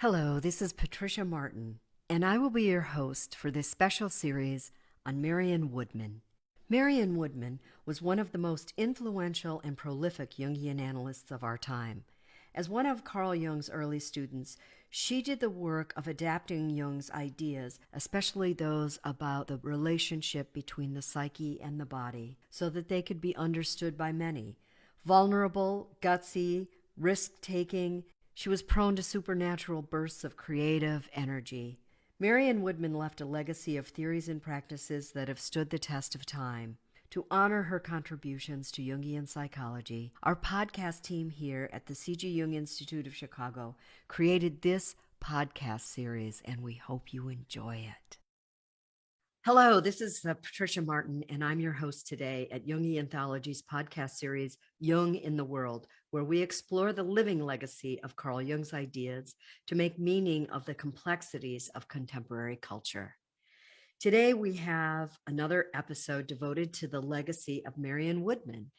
Hello, this is Patricia Martin, and I will be your host for this special series on Marion Woodman. Marion Woodman was one of the most influential and prolific Jungian analysts of our time. As one of Carl Jung's early students, she did the work of adapting Jung's ideas, especially those about the relationship between the psyche and the body, so that they could be understood by many. Vulnerable, gutsy, risk-taking, she was prone to supernatural bursts of creative energy. Marion Woodman left a legacy of theories and practices that have stood the test of time. To honor her contributions to Jungian psychology, our podcast team here at the C.G. Jung Institute of Chicago created this podcast series, and we hope you enjoy it. Hello, this is Patricia Martin, and I'm your host today at Jungian Anthology's podcast series, Jung in the World, where we explore the living legacy of Carl Jung's ideas to make meaning of the complexities of contemporary culture. Today, we have another episode devoted to the legacy of Marion Woodman,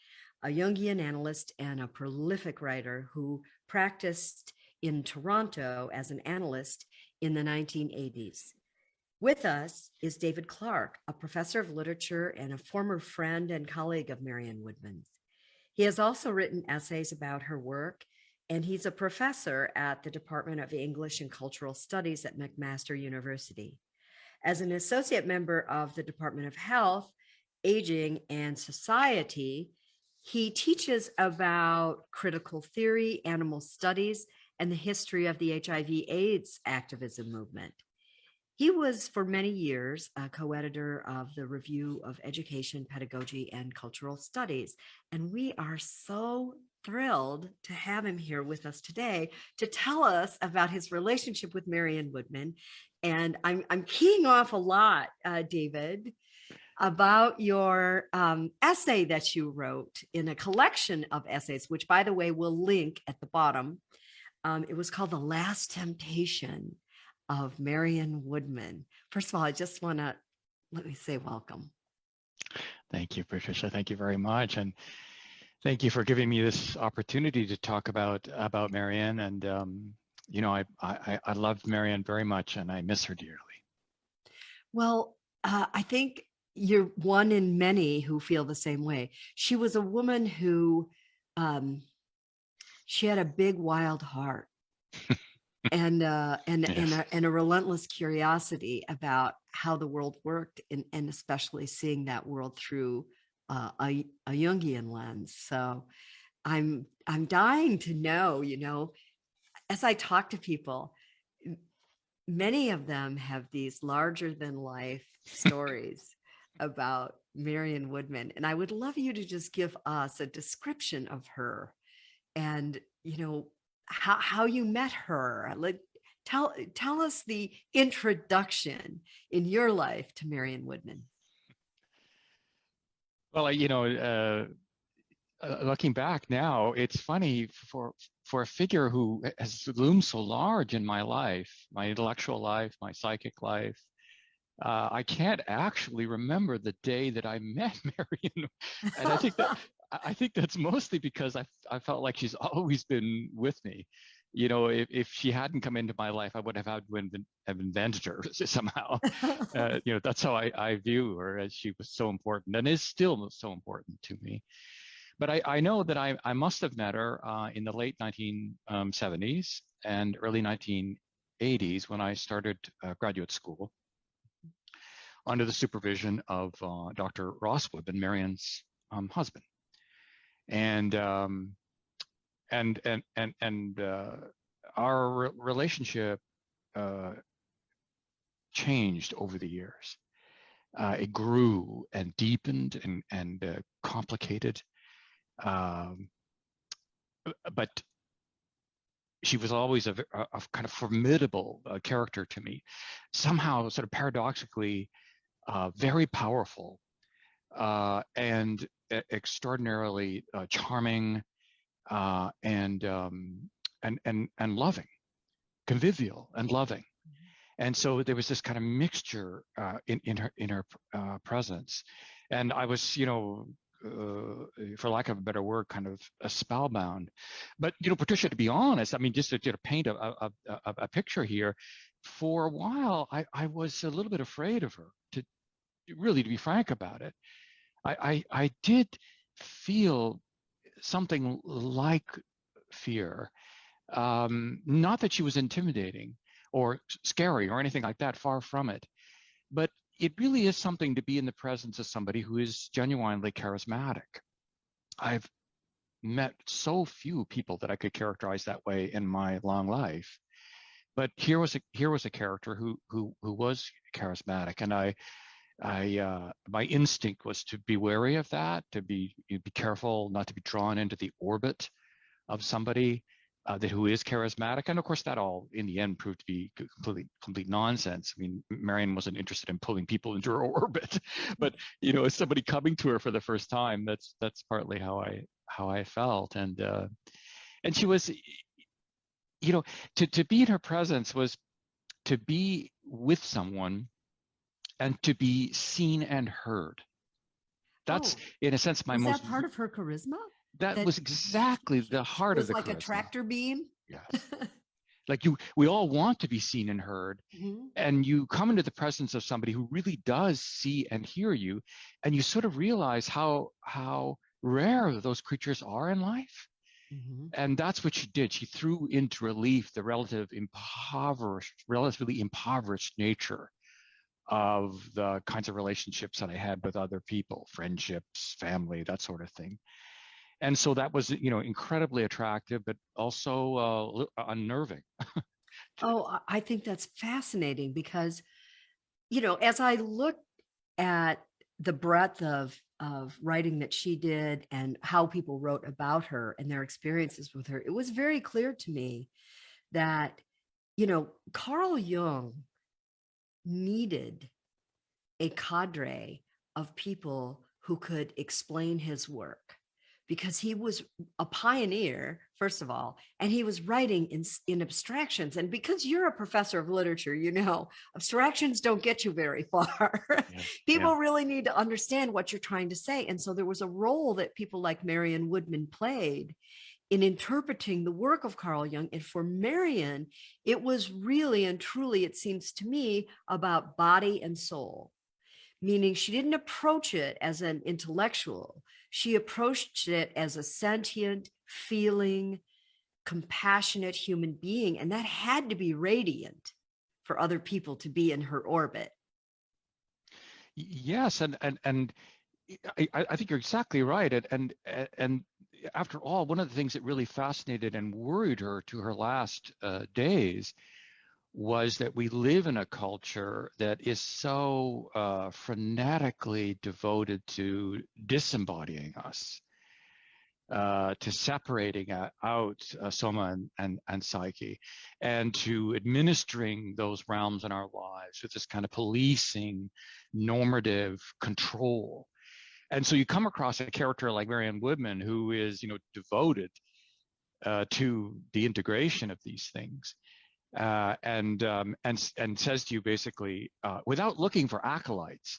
a Jungian analyst and a prolific writer who practiced in Toronto as an analyst in the 1980s. With us is David Clark, a professor of literature and a former friend and colleague of Marion Woodman's. He has also written essays about her work, and he's a professor at the Department of English and Cultural Studies at McMaster University. As an associate member of the Department of Health, Aging, and Society, he teaches about critical theory, animal studies, and the history of the HIV/AIDS activism movement. He was for many years a co-editor of the Review of Education, Pedagogy, and Cultural Studies. And we are so thrilled to have him here with us today to tell us about his relationship with Marion Woodman. And I'm keying off a lot, David, about your essay that you wrote in a collection of essays, which, by the way, we'll link at the bottom. It was called The Last Temptation of Marion Woodman. First of all, I just want to let me say welcome. Thank you, Patricia. Thank you very much, and thank you for giving me this opportunity to talk about Marion. And I loved Marion very much, and I miss her dearly. Well, I think you're one in many who feel the same way. She was a woman who she had a big, wild heart. And yes. and a relentless curiosity about how the world worked, and especially seeing that world through a Jungian lens. So I'm dying to know, as I talk to people, many of them have these larger than life stories about Marion Woodman, and I would love you to just give us a description of her, and how you met her. Like, tell us the introduction in your life to Marion Woodman. Well, looking back now, it's funny for a figure who has loomed so large in my life, my intellectual life, my psychic life. I can't actually remember the day that I met Marion, and I think that's mostly because I felt like she's always been with me. If she hadn't come into my life, I would have had to have invented her somehow. That's how I view her, as she was so important and is still so important to me. But I know that I must have met her in the late 1970s and early 1980s when I started graduate school under the supervision of Dr. Ross Woodman, Marion's husband. And our relationship changed over the years. It grew and deepened and complicated. But she was always a kind of formidable character to me, somehow sort of paradoxically very powerful and extraordinarily charming and loving, convivial and loving. And so there was this kind of mixture in her presence. And I was, for lack of a better word, kind of spellbound. But Patricia, to be honest, I mean, just to paint a picture here, for a while I was a little bit afraid of her. To be frank about it, I did feel something like fear. Not that she was intimidating or scary or anything like that, far from it. But it really is something to be in the presence of somebody who is genuinely charismatic. I've met so few people that I could characterize that way in my long life. But here was a character who was charismatic, and my instinct was to be wary of that, to be careful not to be drawn into the orbit of somebody who is charismatic. And of course, that all in the end proved to be complete nonsense. I mean, Marion wasn't interested in pulling people into her orbit, but as somebody coming to her for the first time, that's partly how I felt. And she was, to be in her presence was to be with someone and to be seen and heard. That's in a sense my most. Was that part of her charisma? That was exactly the heart of the charisma. It was like a tractor beam. Yes. Like we all want to be seen and heard, and you come into the presence of somebody who really does see and hear you, and you sort of realize how rare those creatures are in life. And that's what she did. She threw into relief the relatively impoverished nature of the kinds of relationships that I had with other people, friendships, family, that sort of thing. And so that was, incredibly attractive, but also unnerving. Oh, I think that's fascinating because, as I look at the breadth of writing that she did and how people wrote about her and their experiences with her, it was very clear to me that, Carl Jung needed a cadre of people who could explain his work, because he was a pioneer, first of all, and he was writing in abstractions. And because you're a professor of literature, abstractions don't get you very far. People really need to understand what you're trying to say. And so there was a role that people like Marion Woodman played in interpreting the work of Carl Jung. And for Marion, it was really and truly, it seems to me, about body and soul. Meaning she didn't approach it as an intellectual. She approached it as a sentient, feeling, compassionate human being. And that had to be radiant for other people to be in her orbit. Yes, and I think you're exactly right. And after all, one of the things that really fascinated and worried her to her last days was that we live in a culture that is so frenetically devoted to disembodying us, to separating out soma and psyche, and to administering those realms in our lives with this kind of policing, normative control. And so you come across a character like Marion Woodman, who is, devoted to the integration of these things. And says to you basically, without looking for acolytes,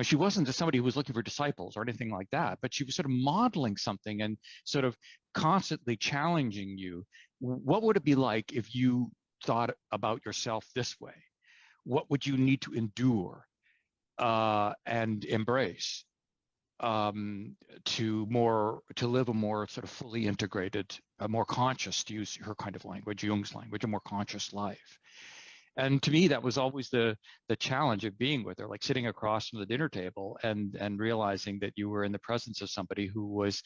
she wasn't somebody who was looking for disciples or anything like that, but she was sort of modeling something and sort of constantly challenging you. What would it be like if you thought about yourself this way? What would you need to endure and embrace to live a more sort of fully integrated, more conscious, to use her kind of language, Jung's language, a more conscious life? And to me, that was always the challenge of being with her, like sitting across from the dinner table and realizing that you were in the presence of somebody who was,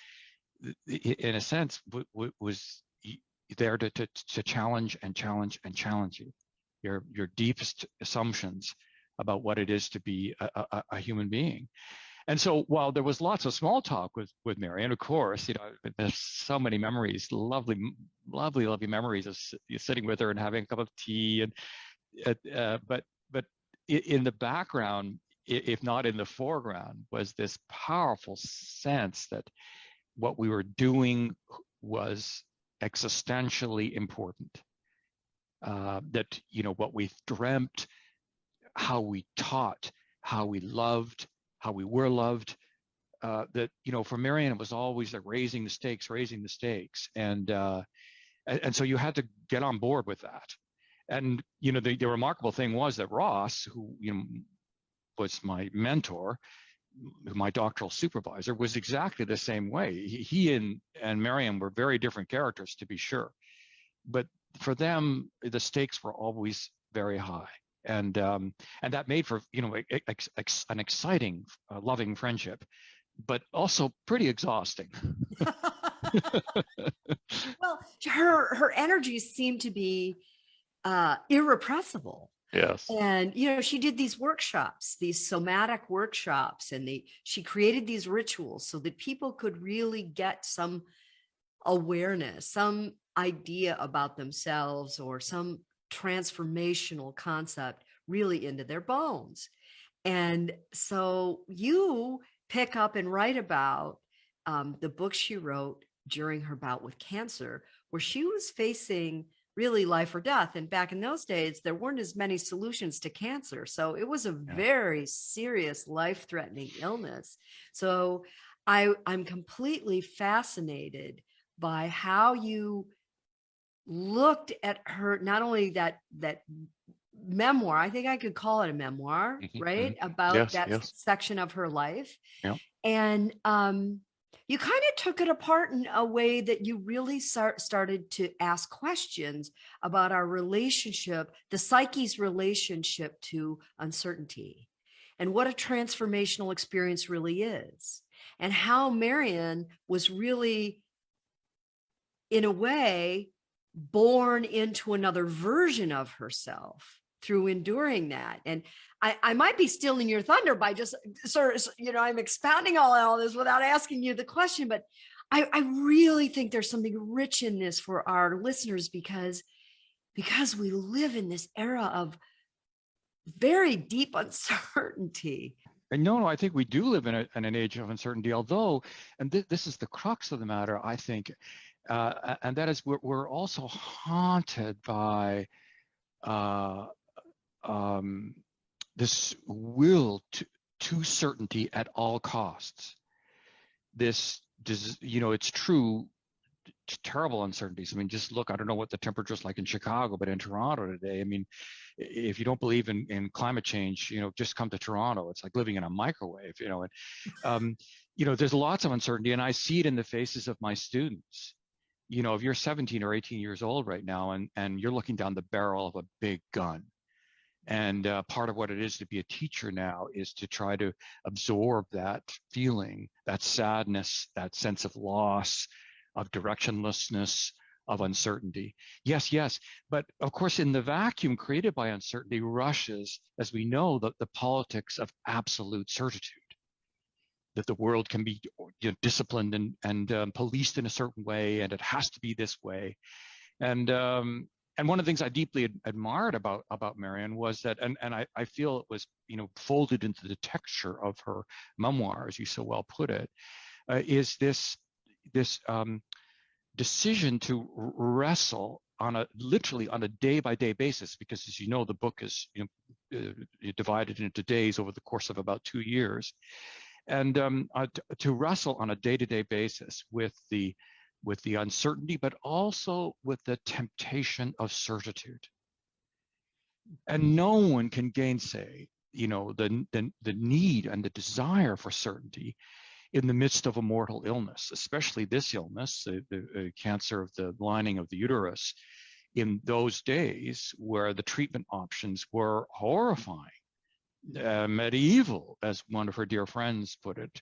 in a sense, was there to challenge you, your deepest assumptions about what it is to be a human being. And so while there was lots of small talk with Marion, of course, there's so many memories, lovely memories of sitting with her and having a cup of tea. But in the background, if not in the foreground, was this powerful sense that what we were doing was existentially important. That, what we dreamt, how we taught, how we loved, how we were loved, that, for Marion, it was always like raising the stakes. And so you had to get on board with that. And, the remarkable thing was that Ross, who, was my mentor, my doctoral supervisor, was exactly the same way. He and Marion were very different characters, to be sure. But for them, the stakes were always very high. And that made for, an exciting, loving friendship, but also pretty exhausting. Well, her energies seemed to be irrepressible. Yes. And, she did these workshops, these somatic workshops, and she created these rituals so that people could really get some awareness, some idea about themselves, or some transformational concept really into their bones. And so you pick up and write about the book she wrote during her bout with cancer, where she was facing really life or death. And back in those days, there weren't as many solutions to cancer. So it was a very serious, life-threatening illness. So I'm completely fascinated by how you looked at her, not only that memoir, I think I could call it a memoir, right? About that section of her life. Yeah. And you kind of took it apart in a way that you really started to ask questions about our relationship, the psyche's relationship to uncertainty, and what a transformational experience really is, and how Marion was really, in a way, born into another version of herself through enduring that. And I might be stealing your thunder by just sort of, I'm expounding all this without asking you the question, but I really think there's something rich in this for our listeners, because we live in this era of very deep uncertainty. And no, I think we do live in an age of uncertainty, although, and this is the crux of the matter, I think, and that is we're also haunted by this will to certainty at all costs. This, it's true, terrible uncertainties. I mean, just look, I don't know what the temperature is like in Chicago, but in Toronto today, I mean, if you don't believe in climate change, just come to Toronto. It's like living in a microwave, and, there's lots of uncertainty, and I see it in the faces of my students. If you're 17 or 18 years old right now, and you're looking down the barrel of a big gun, and part of what it is to be a teacher now is to try to absorb that feeling, that sadness, that sense of loss, of directionlessness, of uncertainty. Yes. But of course, in the vacuum created by uncertainty rushes, as we know, the politics of absolute certitude, that the world can be disciplined and policed in a certain way, and it has to be this way. And one of the things I deeply admired about Marion was that, and I feel it was, folded into the texture of her memoir, as you so well put it, is this decision to wrestle literally on a day-by-day basis, because, as you know, the book is divided into days over the course of about 2 years, and to wrestle on a day-to-day basis with the uncertainty, but also with the temptation of certitude. And no one can gainsay, the need and the desire for certainty in the midst of a mortal illness, especially this illness, the cancer of the lining of the uterus, in those days where the treatment options were horrifying, medieval, as one of her dear friends put it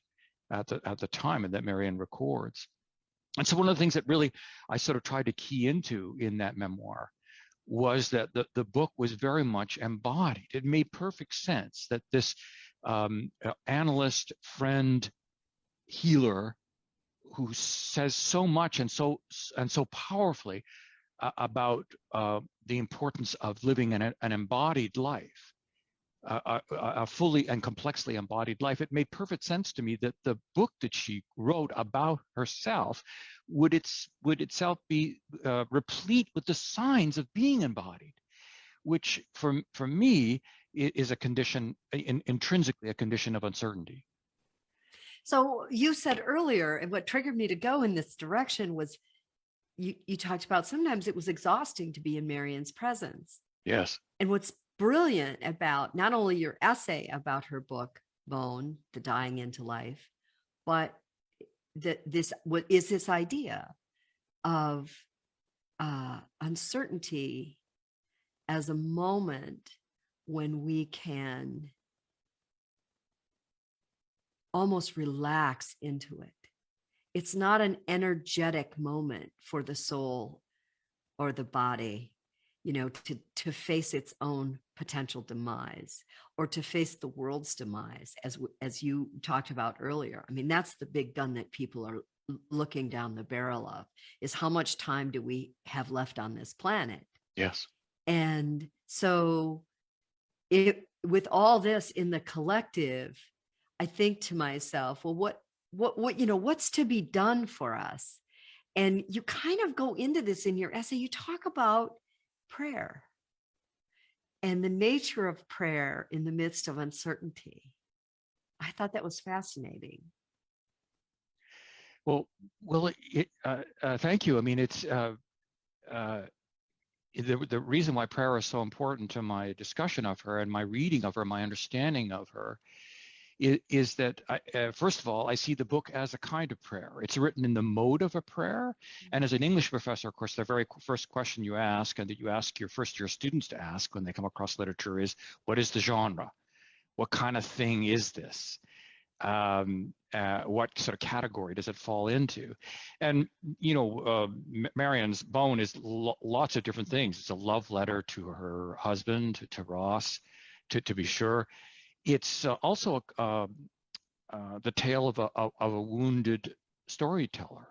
at the time, and that Marion records. And so one of the things that really I sort of tried to key into in that memoir was that the book was very much embodied. It made perfect sense that this analyst, friend, healer, who says so much and so powerfully about the importance of living an embodied life, a fully and complexly embodied life, it made perfect sense to me that the book that she wrote about herself would itself be replete with the signs of being embodied, which for me is a condition, intrinsically a condition of uncertainty. So you said earlier, and what triggered me to go in this direction was you talked about sometimes it was exhausting to be in Marion's presence. Yes. And what's brilliant about not only your essay about her book, Bone, The Dying into Life, but that what is this idea of uncertainty as a moment when we can almost relax into it. It's not an energetic moment for the soul or the body, to face its own potential demise or to face the world's demise, as you talked about earlier. I mean, that's the big gun that people are looking down the barrel of, is how much time do we have left on this planet? Yes. And so with all this in the collective, I think to myself, well, what's to be done for us? And you kind of go into this in your essay. You talk about prayer and the nature of prayer in the midst of uncertainty. I thought that was fascinating. Well, thank you. I mean, it's the reason why prayer is so important to my discussion of her and my reading of her, my understanding of her, is that, first of all, I see the book as a kind of prayer. It's written in the mode of a prayer. And as an English professor, of course, the very first question you ask, and that you ask your first-year students to ask when they come across literature, is, what is the genre? What kind of thing is this? What sort of category does it fall into? And, Marion's Bone is lots of different things. It's a love letter to her husband, to Ross, to be sure. It's also the tale of a wounded storyteller.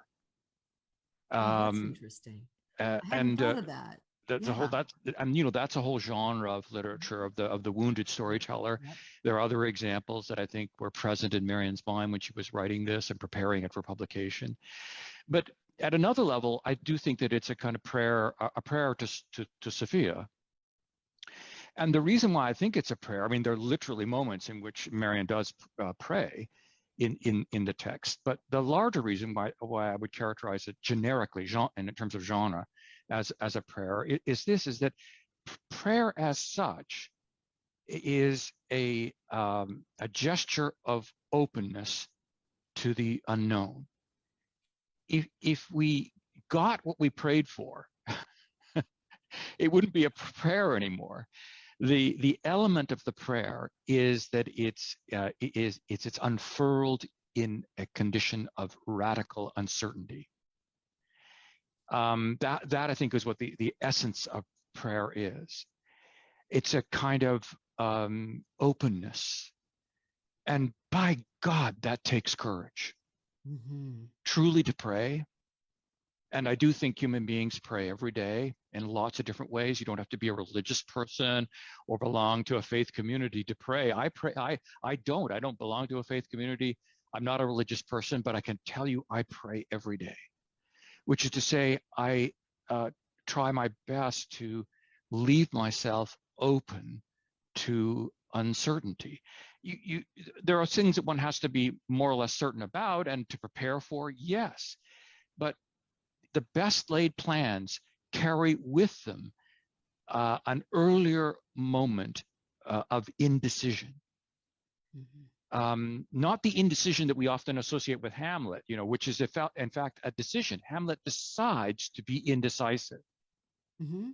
That's interesting. I hadn't thought of that. That's a whole that's a whole genre of literature of the wounded storyteller. Yep. There are other examples that I think were present in Marion's mind when she was writing this and preparing it for publication. But at another level, I do think that it's a kind of prayer, a prayer to Sophia. And the reason why I think it's a prayer, I mean, there are literally moments in which Marion does pray in the text, but the larger reason why I would characterize it generically, in terms of genre, as a prayer, is that prayer as such is a gesture of openness to the unknown. If we got what we prayed for, it wouldn't be a prayer anymore. The element of the prayer is that it's unfurled in a condition of radical uncertainty. That I think is what the essence of prayer is. It's a kind of openness, and by God, that takes courage. Mm-hmm. Truly to pray. And I do think human beings pray every day in lots of different ways. You don't have to be a religious person or belong to a faith community to pray. I pray. I don't belong to a faith community. I'm not a religious person, but I can tell you I pray every day, which is to say I try my best to leave myself open to uncertainty. There are things that one has to be more or less certain about and to prepare for, yes. But the best laid plans carry with them an earlier moment of indecision. Mm-hmm. Not the indecision that we often associate with Hamlet, which is in fact a decision. Hamlet decides to be indecisive. Mm-hmm.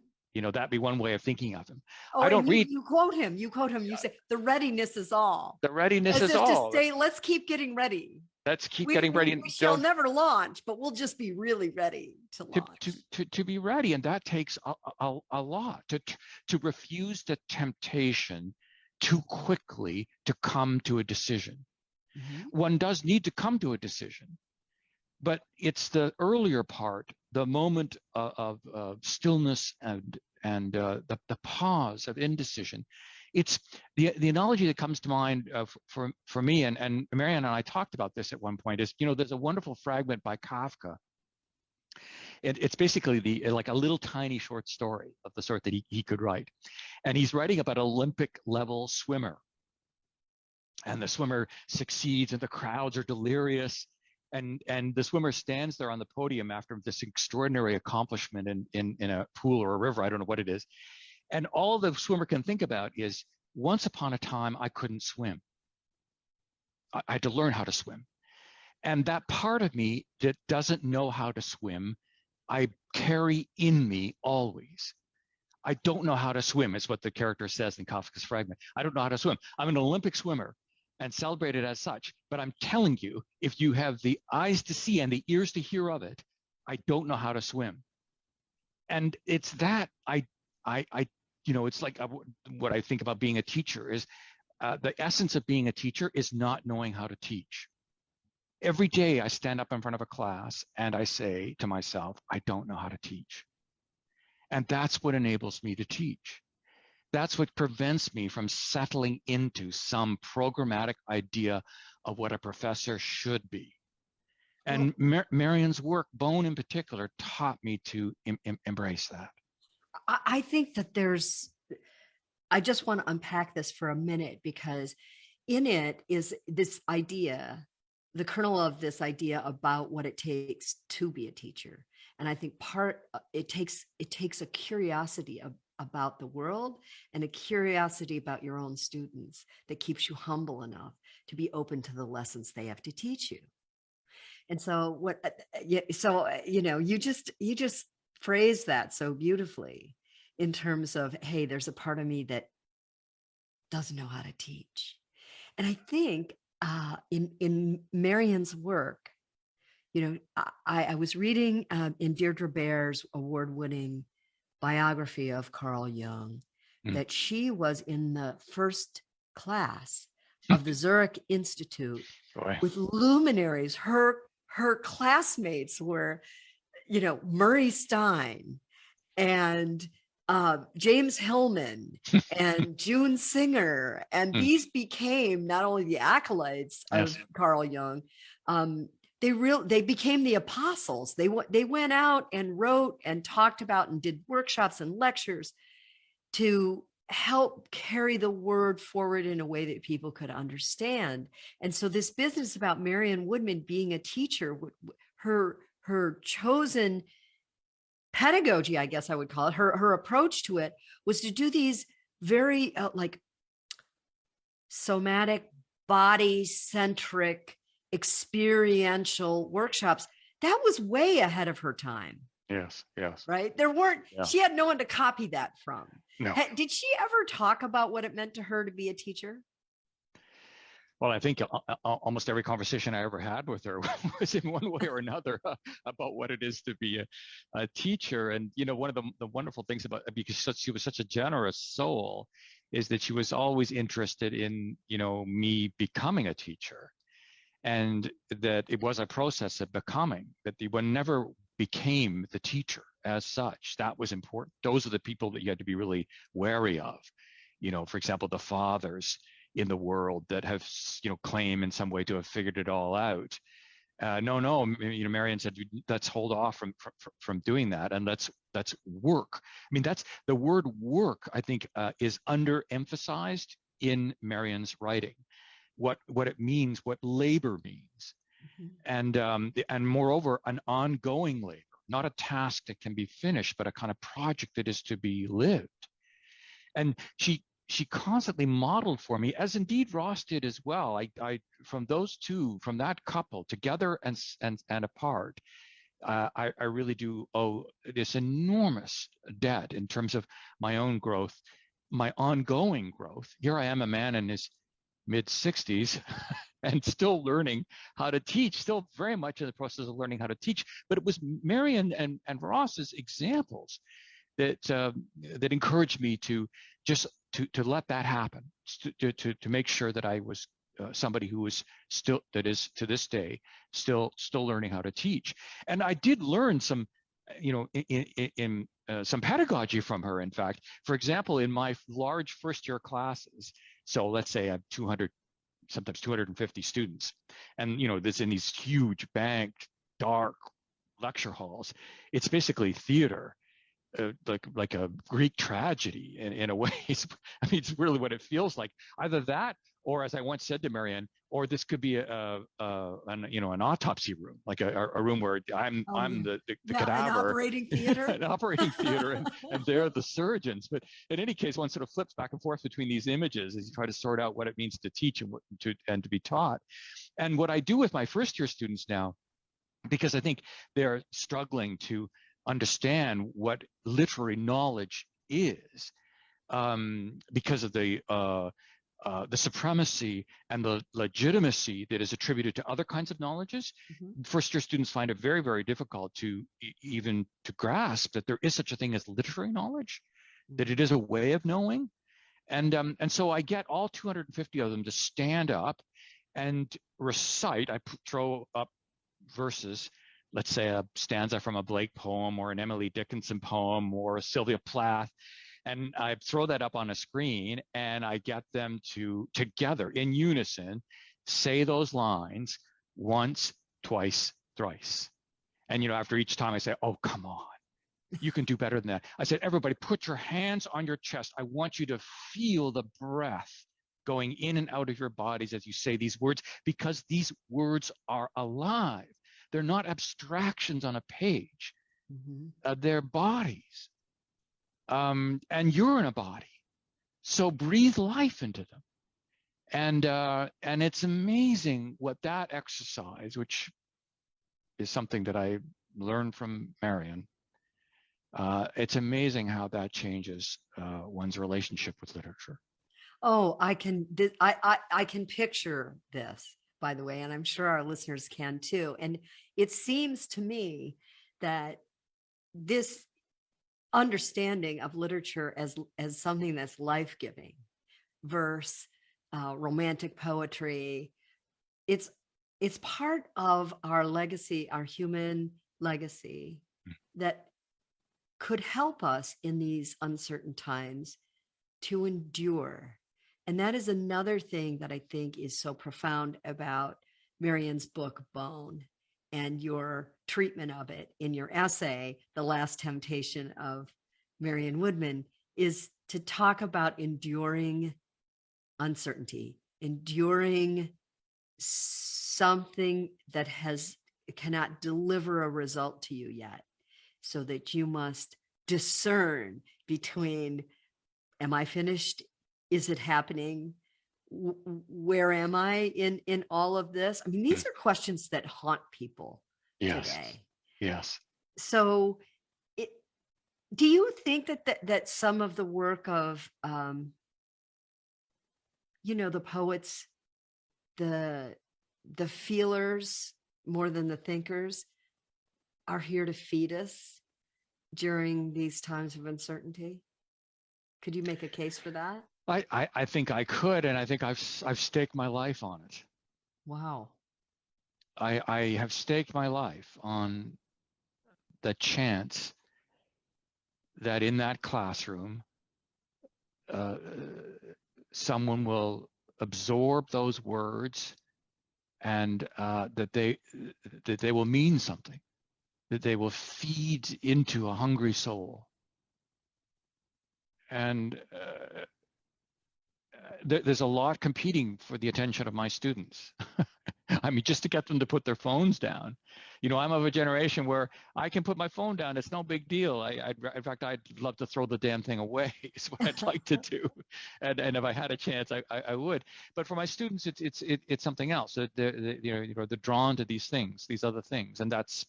That'd be one way of thinking of him. Oh, I don't read. You quote him. You say, the readiness is all. The readiness is all. To say, let's keep getting ready. Let's keep getting ready. We shall never launch, but we'll just be really ready to launch. To be ready, and that takes a lot. To refuse the temptation too quickly to come to a decision. Mm-hmm. One does need to come to a decision, but it's the earlier part, the moment of stillness and the pause of indecision. It's the analogy that comes to mind for me, and Marion and I talked about this at one point, is, there's a wonderful fragment by Kafka. It's basically like a little tiny short story of the sort that he could write. And he's writing about an Olympic level swimmer. and the swimmer succeeds and the crowds are delirious. And the swimmer stands there on the podium after this extraordinary accomplishment in a pool or a river, I don't know what it is. And all the swimmer can think about is, once upon a time, I couldn't swim. I had to learn how to swim. And that part of me that doesn't know how to swim, I carry in me always. I don't know how to swim, is what the character says in Kafka's Fragment. I don't know how to swim. I'm an Olympic swimmer and celebrated as such. But I'm telling you, if you have the eyes to see and the ears to hear of it, I don't know how to swim. And it's that it's like what I think about being a teacher is the essence of being a teacher is not knowing how to teach. Every day I stand up in front of a class and I say to myself, I don't know how to teach. And that's what enables me to teach. That's what prevents me from settling into some programmatic idea of what a professor should be. And Marion's work, Bone in particular, taught me to embrace that. I think that I just want to unpack this for a minute, because in it is this idea, the kernel of this idea about what it takes to be a teacher. And I think it takes a curiosity about the world and a curiosity about your own students that keeps you humble enough to be open to the lessons they have to teach you. And so you just phrased that so beautifully in terms of, hey, there's a part of me that doesn't know how to teach. And I think in Marion's work, I was reading in Deirdre Baer's award-winning biography of Carl Jung that she was in the first class of the Zurich Institute with luminaries. Her classmates were, Murray Stein and James Hillman and June Singer, and these became not only the acolytes of Carl Jung, they became the apostles. They went out and wrote and talked about and did workshops and lectures to help carry the word forward in a way that people could understand. And so this business about Marion Woodman being a teacher, her chosen pedagogy, I guess I would call it, her approach to it was to do these very like somatic, body-centric, experiential workshops. That was way ahead of her time. Yes. Right? She had no one to copy that from. No. Did she ever talk about what it meant to her to be a teacher? Well, I think almost every conversation I ever had with her was in one way or another about what it is to be a teacher. And, one of the wonderful things about it, because she was such a generous soul, is that she was always interested in, me becoming a teacher. And that it was a process of becoming, that one never became the teacher as such. That was important. Those are the people that you had to be really wary of. For example, the fathers in the world that have, claim in some way to have figured it all out. No, Marion said, let's hold off from doing that, and let's work. I mean, that's the word work, I think, is underemphasized in Marion's writing. What it means, what labor means, and moreover, an ongoing labor, not a task that can be finished, but a kind of project that is to be lived. And she constantly modeled for me, as indeed Ross did as well. I from those two, from that couple, together and apart, I really do owe this enormous debt in terms of my own growth, my ongoing growth. Here I am, a man in his mid-60s and still learning how to teach, still very much in the process of learning how to teach. But it was Marion and Ross's examples that encouraged me to just to let that happen, to make sure that I was somebody who was still, that is to this day, still learning how to teach. And I did learn some, in some pedagogy from her. In fact, for example, in my large first-year classes, so let's say I have 200, sometimes 250 students, and this in these huge banked, dark lecture halls. It's basically theater. like a Greek tragedy in a way. I mean, it's really what it feels like. Either that, or as I once said to Marion, or this could be an autopsy room, like a room where I'm Oh, yeah. the Yeah, an cadaver, operating theater. an operating theater, and they're the surgeons. But in any case, one sort of flips back and forth between these images as you try to sort out what it means to teach and to be taught. And what I do with my first year students now, because I think they're struggling to understand what literary knowledge is, because of the supremacy and the legitimacy that is attributed to other kinds of knowledges. Mm-hmm. First year students find it very, very difficult to even to grasp that there is such a thing as literary knowledge, that it is a way of knowing. And so I get all 250 of them to stand up and recite. I throw up verses, let's say a stanza from a Blake poem or an Emily Dickinson poem or a Sylvia Plath, and I throw that up on a screen, and I get them to together in unison say those lines once, twice, thrice. And after each time I say, "Oh, come on, you can do better than that." I said, "Everybody, put your hands on your chest. I want you to feel the breath going in and out of your bodies as you say these words, because these words are alive. They're not abstractions on a page. Mm-hmm. They're bodies. And you're in a body. So breathe life into them." And it's amazing what that exercise, which is something that I learned from Marion, it's amazing how that changes one's relationship with literature. Oh, I can picture this, by the way, and I'm sure our listeners can too. And it seems to me that this understanding of literature as something that's life-giving versus romantic poetry, it's part of our legacy, our human legacy, that could help us in these uncertain times to endure. And that is another thing that I think is so profound about Marion's book, Bone, and your treatment of it in your essay, The Last Temptation of Marion Woodman, is to talk about enduring uncertainty, enduring something that cannot deliver a result to you yet, so that you must discern between, am I finished? Is it happening? Where am I in all of this? I mean, these are questions that haunt people today. Yes. So do you think that some of the work of, the poets, the feelers more than the thinkers, are here to feed us during these times of uncertainty? Could you make a case for that? I think I could, and I think I've staked my life on it. Wow. I have staked my life on the chance that in that classroom, someone will absorb those words, and that they will mean something, that they will feed into a hungry soul. And there's a lot competing for the attention of my students. I mean, just to get them to put their phones down. I'm of a generation where I can put my phone down. It's no big deal. In fact, I'd love to throw the damn thing away. Is what I'd like to do. And if I had a chance, I would. But for my students, it's something else. They're drawn to these things, these other things, and that's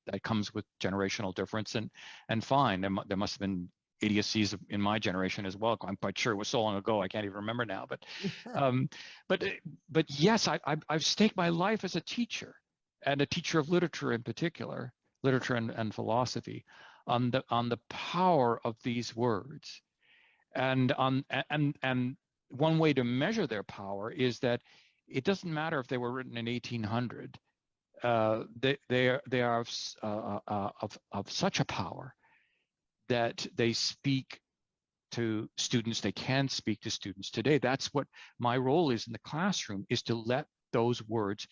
that comes with generational difference, and fine. There must have been idiocies in my generation as well. I'm quite sure it was so long ago I can't even remember now. But yes, I've staked my life as a teacher, and a teacher of literature in particular, literature and philosophy, on the power of these words, and one way to measure their power is that it doesn't matter if they were written in 1800. They are of such a power that they speak to students. They can speak to students today. That's what my role is in the classroom, is to let those words,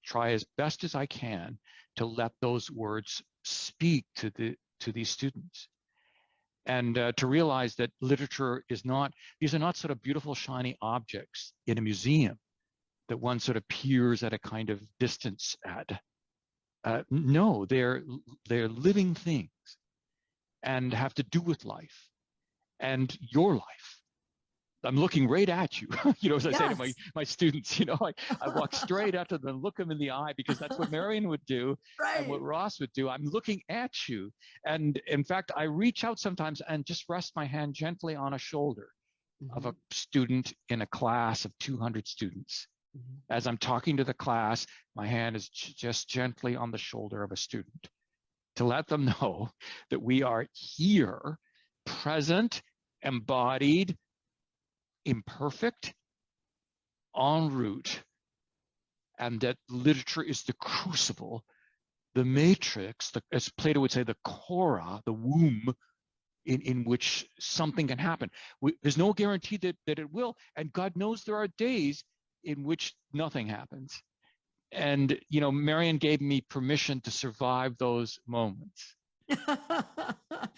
try as best as I can to let those words speak to these students. And to realize that literature is not, these are not sort of beautiful, shiny objects in a museum that one sort of peers at a kind of distance at. No, they're living things and have to do with life and your life. I'm looking right at you, as I say to Yes. my students, I walk straight at them and look them in the eye, because that's what Marion would do and what Right. Ross would do. I'm looking at you. And in fact, I reach out sometimes and just rest my hand gently on a shoulder of a student in a class of 200 students. As I'm talking to the class, my hand is just gently on the shoulder of a student to let them know that we are here, present, embodied, imperfect, en route, and that literature is the crucible, the matrix, as Plato would say, the chora, the womb in which something can happen. There's no guarantee that it will, and God knows there are days in which nothing happens. And, Marion gave me permission to survive those moments.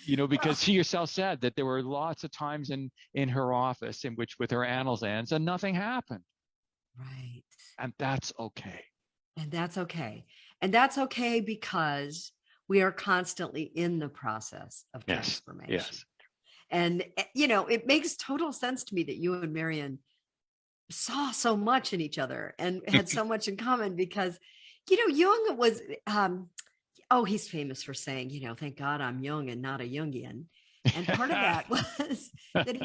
Because she herself said that there were lots of times in her office in which with her annals ends and nothing happened. Right. And that's okay. And that's okay. And that's okay because we are constantly in the process of transformation. Yes. And, it makes total sense to me that you and Marion saw so much in each other and had so much in common, because, Jung was, he's famous for saying, thank God I'm young and not a Jungian. And part of that was that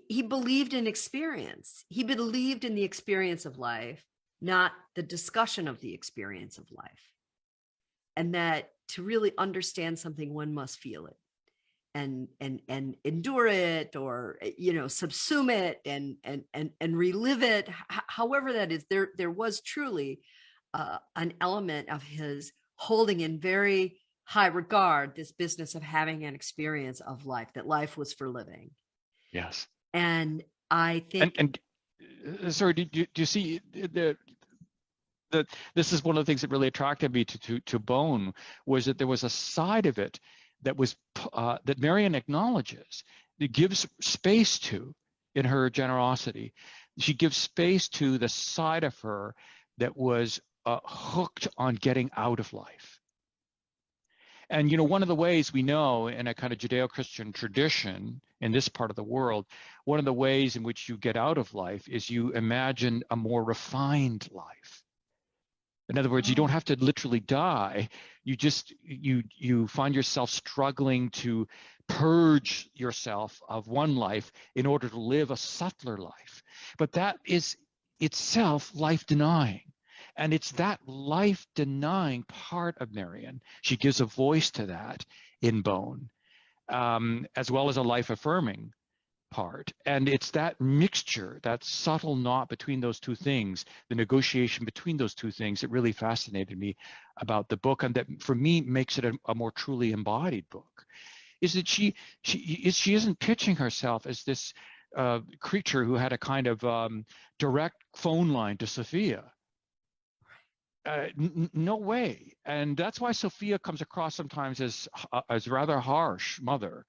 he believed in experience. He believed in the experience of life, not the discussion of the experience of life. And that to really understand something, one must feel it and endure it, or, subsume it and relive it. However that is, there was truly an element of his holding in very high regard this business of having an experience of life, that life was for living. Yes. And I think, and sorry, do you see that this is one of the things that really attracted me to Bone, was that there was a side of it that was that Marion acknowledges, that gives space to, in her generosity. She gives space to the side of her that was hooked on getting out of life. And one of the ways we know, in a kind of Judeo-Christian tradition in this part of the world, one of the ways in which you get out of life is you imagine a more refined life. In other words, you don't have to literally die. You just, you find yourself struggling to purge yourself of one life in order to live a subtler life. But that is itself life-denying. And it's that life-denying part of Marion. She gives a voice to that in Bone, as well as a life-affirming part. And it's that mixture, that subtle knot between those two things, the negotiation between those two things, that really fascinated me about the book, and that for me makes it a more truly embodied book. Is that she isn't pitching herself as this creature who had a kind of direct phone line to Sophia. No way. And that's why Sophia comes across sometimes as rather harsh mother.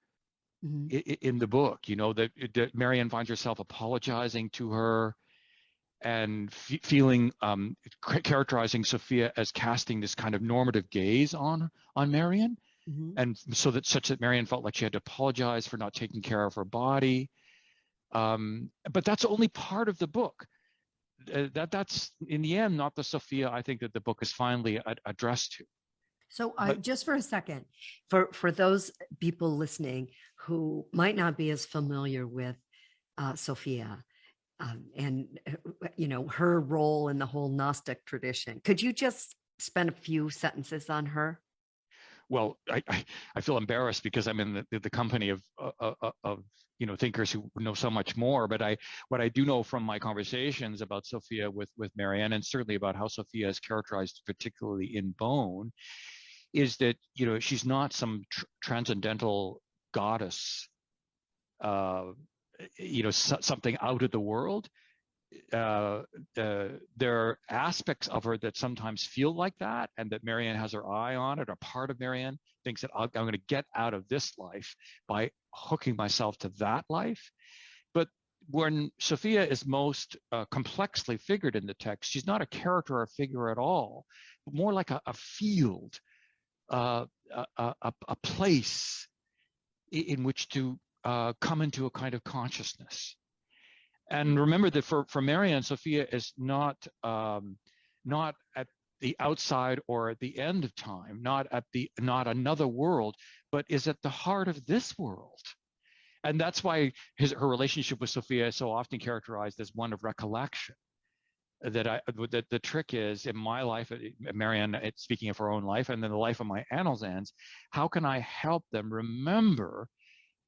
In the book, that Marion finds herself apologizing to her and feeling, characterizing Sophia as casting this kind of normative gaze on Marion, and such that Marion felt like she had to apologize for not taking care of her body. But that's only part of the book. That's in the end not the Sophia I think that the book is finally addressed to. So just for a second, for those people listening who might not be as familiar with Sophia and her role in the whole Gnostic tradition, could you just spend a few sentences on her? Well, I feel embarrassed because I'm in the company of thinkers who know so much more. But what I do know from my conversations about Sophia with Marianne, and certainly about how Sophia is characterized, particularly in Bone, is that she's not some transcendental goddess, something out of the world. there are aspects of her that sometimes feel like that, and that Marion has her eye on it. A part of Marion thinks that I'm going to get out of this life by hooking myself to that life. But when Sophia is most complexly figured in the text, she's not a character or a figure at all, but more like a field, a place in which to come into a kind of consciousness. And remember that for Marion, Sophia is not at the outside or at the end of time, not another world, but is at the heart of this world. And that's why her relationship with Sophia is so often characterized as one of recollection. That the trick is, in my life, Marion, speaking of her own life, and then the life of my Analzans, how can I help them remember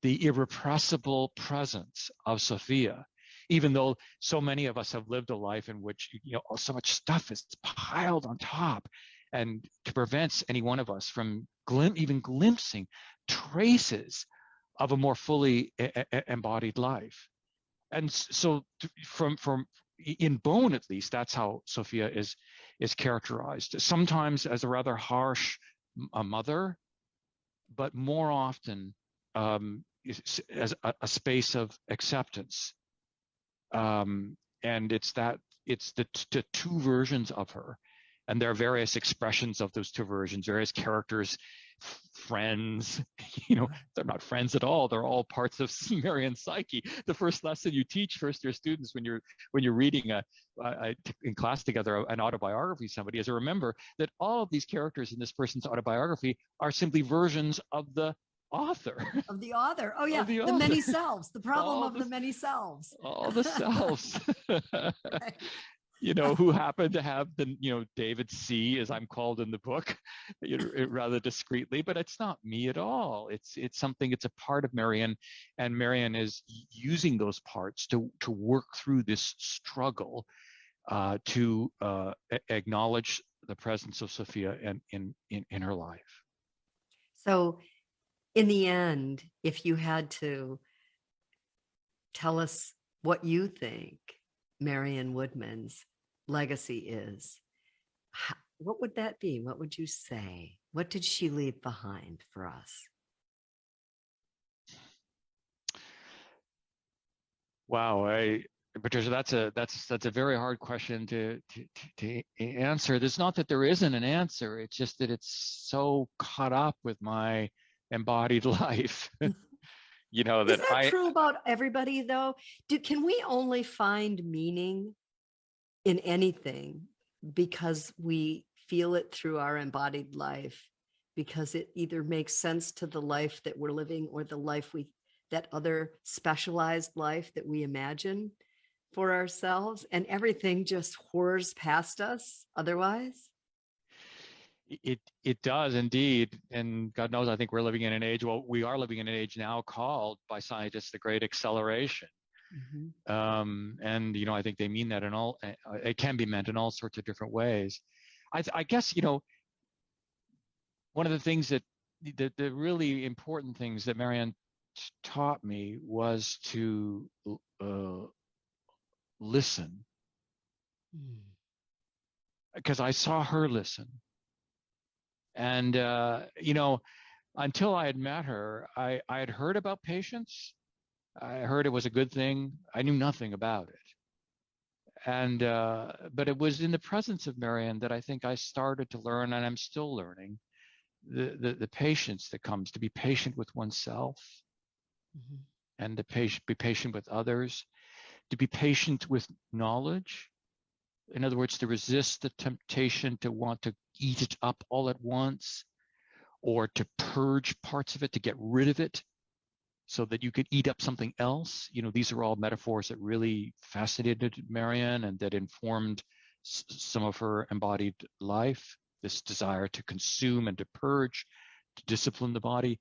the irrepressible presence of Sophia? Even though so many of us have lived a life in which, so much stuff is piled on top and prevents any one of us from even glimpsing traces of a more fully embodied life. And so from in bone, at least, that's how Sophia is characterized. Sometimes as a rather harsh mother, but more often as a space of acceptance. And it's the two versions of her, and there are various expressions of those two versions, various characters, friends. They're not friends at all. They're all parts of Marion's psyche. The first lesson you teach first-year students when you're reading in class together an autobiography of somebody is to remember that all of these characters in this person's autobiography are simply versions of the author. Of the author. Oh, yeah. The The many author. selves. The problem of the many selves. All the selves. Right. Who happen to have the, David C, as I'm called in the book, rather discreetly, but it's not me at all. It's a part of Marion, and Marion is using those parts to work through this struggle to acknowledge the presence of Sophia in her life. So in the end, if you had to tell us what you think Marion Woodman's legacy is, what would that be? What would you say? What did she leave behind for us? Wow, Patricia, that's a very hard question to answer. It's not that there isn't an answer. It's just that it's so caught up with my embodied life. Is that true about everybody, though? Can we only find meaning in anything because we feel it through our embodied life, because it either makes sense to the life that we're living or the life that other specialized life that we imagine for ourselves, and everything just whirs past us otherwise? It does indeed, and God knows, I think we're living in an age. Well, we are living in an age now called by scientists the Great Acceleration. Mm-hmm. And I think they mean that in all. It can be meant in all sorts of different ways. I guess one of the things that the really important things that Marion taught me was to listen, because I saw her listen. And, until I had met her, I had heard about patience. I heard it was a good thing. I knew nothing about it. And, but it was in the presence of Marion that I think I started to learn, and I'm still learning, the patience that comes to be patient with oneself, mm-hmm. and to be patient with others, to be patient with knowledge. In other words, to resist the temptation to want to eat it up all at once, or to purge parts of it, to get rid of it so that you could eat up something else. These are all metaphors that really fascinated Marion and that informed some of her embodied life, this desire to consume and to purge, to discipline the body.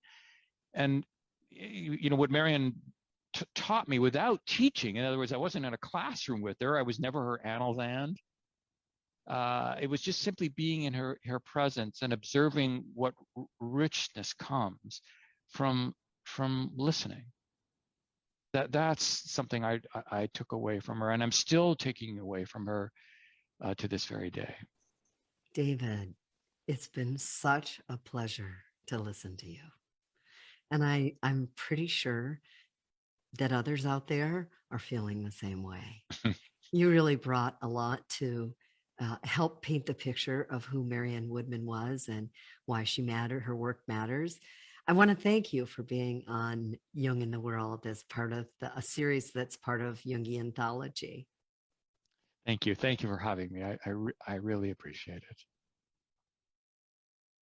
And, what Marion taught me without teaching. In other words, I wasn't in a classroom with her. I was never her Analzan. It was just simply being in her presence and observing what richness comes from listening. that's something I took away from her, and I'm still taking away from her to this very day. David, it's been such a pleasure to listen to you. And I'm pretty sure that others out there are feeling the same way. You really brought a lot to help paint the picture of who Marion Woodman was and why she mattered, her work matters. I want to thank you for being on Jung in the World as part of a series that's part of Jungian Anthology. Thank you for having me. I really appreciate it.